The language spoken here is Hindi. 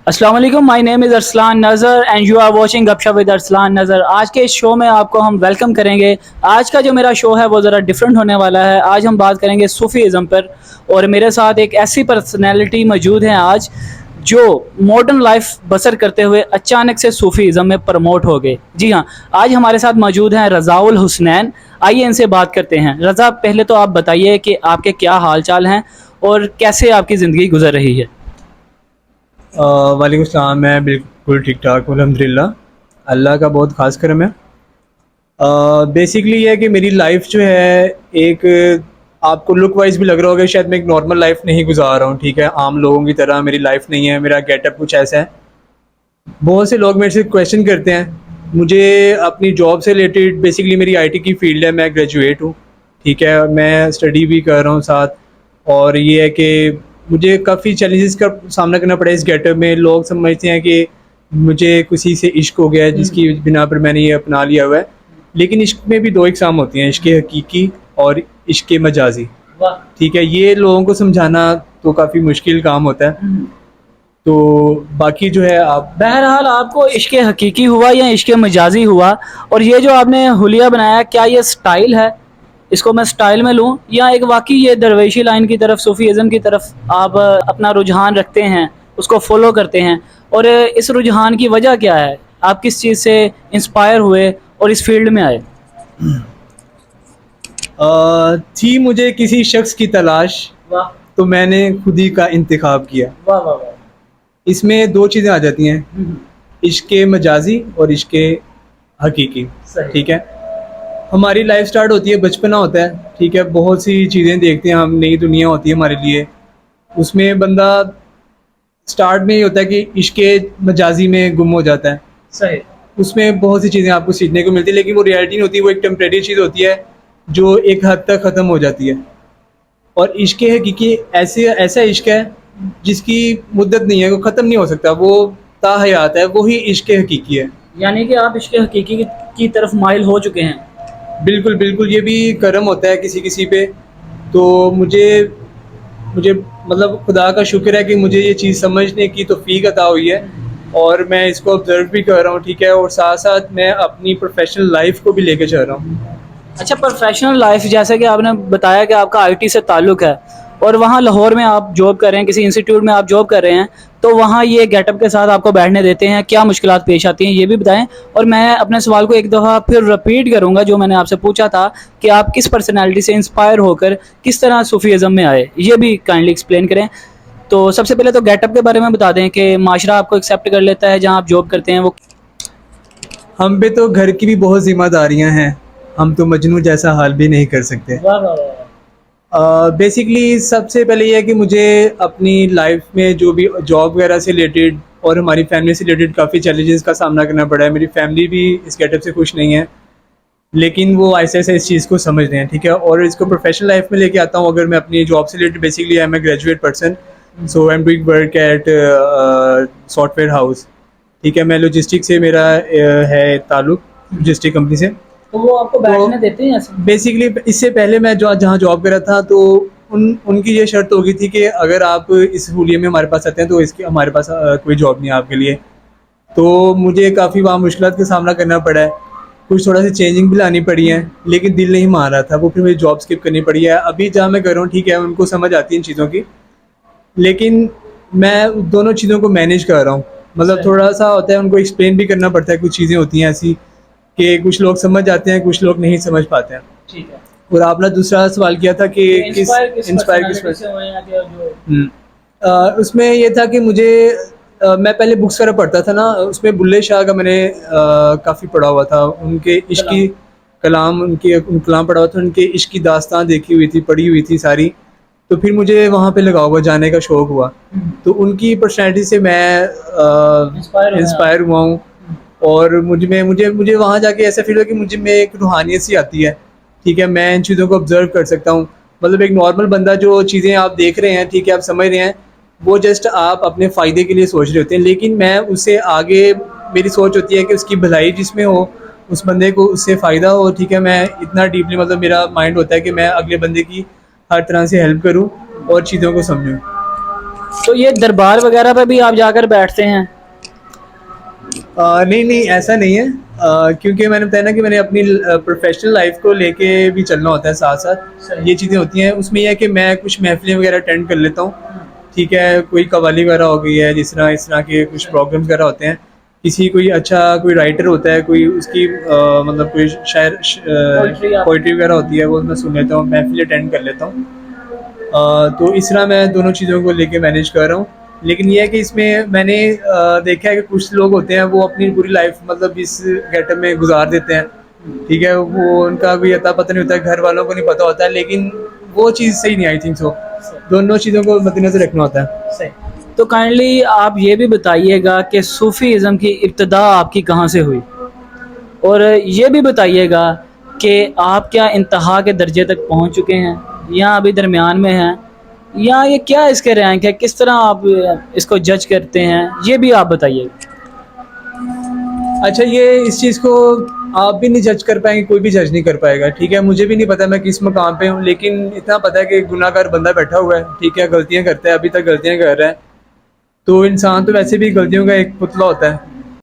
अस्सलाम वालेकुम, माय नेम इज़ अरसलान नज़र एंड यू आर वाचिंग गपशप विद अरसलान नज़र। आज के इस शो में आपको हम वेलकम करेंगे। आज का जो मेरा शो है वो ज़रा डिफरेंट होने वाला है। आज हम बात करेंगे सूफ़ीज़म पर और मेरे साथ एक ऐसी पर्सनैलिटी मौजूद है आज जो मॉडर्न लाइफ बसर करते हुए अचानक से सूफ़ीज़म में प्रमोट हो गए। जी हाँ, आज हमारे साथ मौजूद हैं रज़ाउल हुसनैन। आइए इनसे बात करते हैं। रज़ा, पहले तो आप बताइए कि आपके क्या हाल चाल हैं और कैसे आपकी ज़िंदगी गुजर रही है। वालेकुम सलाम। मैं बिल्कुल ठीक ठाक हूँ, अल्हम्दुलिल्लाह। अल्लाह का बहुत ख़ास करम है। बेसिकली ये है कि मेरी लाइफ जो है एक, आपको लुक वाइज भी लग रहा होगा शायद मैं एक नॉर्मल लाइफ नहीं गुजार रहा हूँ। ठीक है, आम लोगों की तरह मेरी लाइफ नहीं है। मेरा गेटअप कुछ ऐसा है। बहुत से लोग मेरे से क्वेश्चन करते हैं मुझे अपनी जॉब से रिलेटेड। बेसिकली मेरी आईटी की फील्ड है, मैं ग्रेजुएट हूँ। ठीक है, मैं स्टडी भी कर रहा हूँ साथ। और ये है कि मुझे काफ़ी चैलेंजेस का सामना करना पड़ा इस गेटअप में। लोग समझते हैं कि मुझे किसी से इश्क हो गया है जिसकी बिना पर मैंने ये अपना लिया हुआ है। लेकिन इश्क में भी दो इकसाम होती हैं, इश्क हकीकी और इश्क मजाजी। ठीक है, ये लोगों को समझाना तो काफ़ी मुश्किल काम होता है। तो बाकी जो है आप, बहरहाल आपको इश्क हकीकी हुआ या इश्क मजाजी हुआ, और ये जो आपने हुलिया बनाया, क्या ये स्टाइल है, इसको मैं स्टाइल में लूँ, या एक वाकई ये दरवेशी लाइन की तरफ, सूफीज़म की तरफ आप अपना रुझान रखते हैं, उसको फॉलो करते हैं? और इस रुझान की वजह क्या है? आप किस चीज़ से इंस्पायर हुए और इस फील्ड में आए? थी मुझे किसी शख्स की तलाश, वाह तो मैंने खुद ही का इंतखाब किया। वाह वाह वाह। इसमें दो चीज़ें आ जाती हैं, इश्क मजाजी और इश्क हकीकी। सही। ठीक है, हमारी लाइफ स्टार्ट होती है, बचपना होता है। ठीक है, बहुत सी चीज़ें देखते हैं हम, नई दुनिया होती है हमारे लिए। उसमें बंदा स्टार्ट में ही होता है कि इश्क मजाजी में गुम हो जाता है। सही। उसमें बहुत सी चीज़ें आपको सीखने को मिलती है, लेकिन वो रियलिटी नहीं होती, वो एक टेम्परेरी चीज़ होती है जो एक हद तक ख़त्म हो जाती है। और इश्क हकीकी ऐसे ऐसा इश्क है जिसकी मुद्दत नहीं है, वो ख़त्म नहीं हो सकता, वो ताहयात है, वही इश्क हकीकी है। यानी कि आप इश्क हकीकी की तरफ माइल हो चुके हैं। बिल्कुल बिल्कुल, ये भी करम होता है किसी किसी पे। तो मुझे मुझे मतलब खुदा का शुक्र है कि मुझे ये चीज़ समझने की तौफीक अता हुई है और मैं इसको ऑब्जर्व भी कर रहा हूँ। ठीक है, और साथ साथ मैं अपनी प्रोफेशनल लाइफ को भी लेके चल रहा हूँ। अच्छा, प्रोफेशनल लाइफ, जैसे कि आपने बताया कि आपका आईटी से ताल्लुक़ है और वहाँ लाहौर में आप जॉब कर रहे हैं, किसी इंस्टीट्यूट में आप जॉब कर रहे हैं, तो वहाँ ये गेटअप के साथ आपको बैठने देते हैं, क्या मुश्किलात पेश आती हैं ये भी बताएं। और मैं अपने सवाल को एक दफ़ा फिर रिपीट करूँगा जो मैंने आपसे पूछा था कि आप किस पर्सनैलिटी से इंस्पायर होकर किस तरह सूफीज़म में आए, ये भी काइंडली एक्सप्लेन करें। तो सबसे पहले तो गेटअप के बारे में बता दें कि माशरा आपको एक्सेप्ट कर लेता है जहाँ आप जॉब करते हैं वो? हम पे तो घर की भी बहुत जिम्मेदारियाँ हैं, हम तो मजनू जैसा हाल भी नहीं कर सकते। वाह वाह वाह। बेसिकली सबसे पहले ये है कि मुझे अपनी लाइफ में जो भी जॉब वगैरह से रिलेटेड और हमारी फैमिली से रिलेटेड काफ़ी चैलेंजेस का सामना करना पड़ा है। मेरी फैमिली भी इस गेटअप से खुश नहीं है, लेकिन वो ऐसे ऐसे इस चीज़ को समझ रहे हैं। ठीक है, और इसको प्रोफेशनल लाइफ में लेके आता हूँ। अगर मैं अपनी जॉब से related, basically I am a graduate person, so I am doing work at software house. ठीक है, मैं लॉजिस्टिक से मेरा है ताल्लुक, लॉजिस्टिक कंपनी से। तो वो आपको बैठने देते हैं ऐसे? बेसिकली इससे पहले मैं जो जहाँ जॉब कर रहा था, तो उनकी ये शर्त हो गई थी कि अगर आप इस हुलिये में हमारे पास आते हैं तो इसके हमारे पास कोई जॉब नहीं है आपके लिए। तो मुझे काफ़ी वहाँ मुश्किलात का सामना करना पड़ा है, कुछ थोड़ा सी चेंजिंग भी लानी पड़ी है, लेकिन दिल नहीं मान रहा था वो, फिर मुझे जॉब स्किप करनी पड़ी है। अभी जहाँ मैं कर रहा हूँ, ठीक है, उनको समझ आती है इन चीज़ों की, लेकिन मैं दोनों चीज़ों को मैनेज कर रहा हूँ। मतलब थोड़ा सा होता है, उनको एक्सप्लेन भी करना पड़ता है। कुछ चीज़ें होती हैं ऐसी कि कुछ लोग समझ जाते हैं, कुछ लोग नहीं समझ पाते हैं। ठीक है। और आपने दूसरा सवाल किया था कि इंस्पायर किस से हुए हैं कि जो उसमें ये था कि मुझे मैं पहले बुक्स वगैरह पढ़ता था ना, उसमें बुल्ले शाह का मैंने काफ़ी पढ़ा हुआ था। उनके इश्क की कलाम, कलाम पढ़ा हुआ था, उनके इश्क की दास्तान देखी हुई थी, पढ़ी हुई थी सारी। तो फिर मुझे वहाँ पे लगा हुआ जाने का शौक़ हुआ। तो उनकी पर्सनैलिटी से मैं इंस्पायर हुआ हूँ। और मुझे वहाँ जाके ऐसा फील हुआ कि मुझे में एक रूहानियत सी आती है। ठीक है, मैं इन चीज़ों को ऑब्जर्व कर सकता हूँ। मतलब एक नॉर्मल बंदा जो चीज़ें आप देख रहे हैं, ठीक है, आप समझ रहे हैं, वो जस्ट आप अपने फ़ायदे के लिए सोच रहे होते हैं, लेकिन मैं उससे आगे मेरी सोच होती है कि उसकी भलाई जिसमें हो, उस बंदे को उससे फ़ायदा हो। ठीक है, मैं इतना डीपली, मतलब मेरा माइंड होता है कि मैं अगले बंदे की हर तरह से हेल्प करूँ और चीज़ों को समझूँ। तो ये दरबार वगैरह पे भी आप जाकर बैठते हैं? नहीं नहीं, ऐसा नहीं है। क्योंकि मैंने बताया ना कि मैंने अपनी प्रोफेशनल लाइफ को लेके भी चलना होता है साथ साथ, ये चीज़ें होती हैं। उसमें यह है कि मैं कुछ महफिलें वगैरह अटेंड कर लेता हूँ, ठीक है। कोई कवाली वगैरह हो गई है, जिस तरह इस तरह के कुछ प्रोग्राम्स वगैरह होते हैं। किसी कोई अच्छा कोई राइटर होता है, कोई उसकी मतलब कोई शायर पोइट्री वगैरह होती है, वो मैं सुन लेता हूँ, महफिल अटेंड कर लेता हूँ। तो इस तरह मैं दोनों चीज़ों को लेके मैनेज कर रहा हूँ। लेकिन ये है कि इसमें मैंने देखा है कि कुछ लोग होते हैं वो अपनी पूरी लाइफ मतलब इस गेटअप में गुजार देते हैं, ठीक है। वो उनका कोई अता पता नहीं होता है, घर वालों को नहीं पता होता है, लेकिन वो चीज़ सही नहीं, आई थिंक सो। दोनों चीज़ों को मद्देनजर रखना होता है। सही। तो काइंडली आप ये भी बताइएगा कि सूफ़ीज़्म की इब्तिदा आपकी कहाँ से हुई, और ये भी बताइएगा कि आप क्या इंतहा के दर्जे तक पहुँच चुके हैं या अभी दरमियान में हैं, या ये क्या इसके रैंक है, किस तरह आप इसको जज करते हैं, ये भी आप बताइएगा। अच्छा, ये इस चीज़ को आप भी नहीं जज कर पाएंगे, कोई भी जज नहीं कर पाएगा, ठीक है। मुझे भी नहीं पता मैं किस मकाम पे हूँ, लेकिन इतना पता है कि एक गुनाहगार बंदा बैठा हुआ है, ठीक है, गलतियाँ करता है, अभी तक गलतियाँ कर रहा है। तो इंसान तो वैसे भी गलतियों का एक पुतला होता है,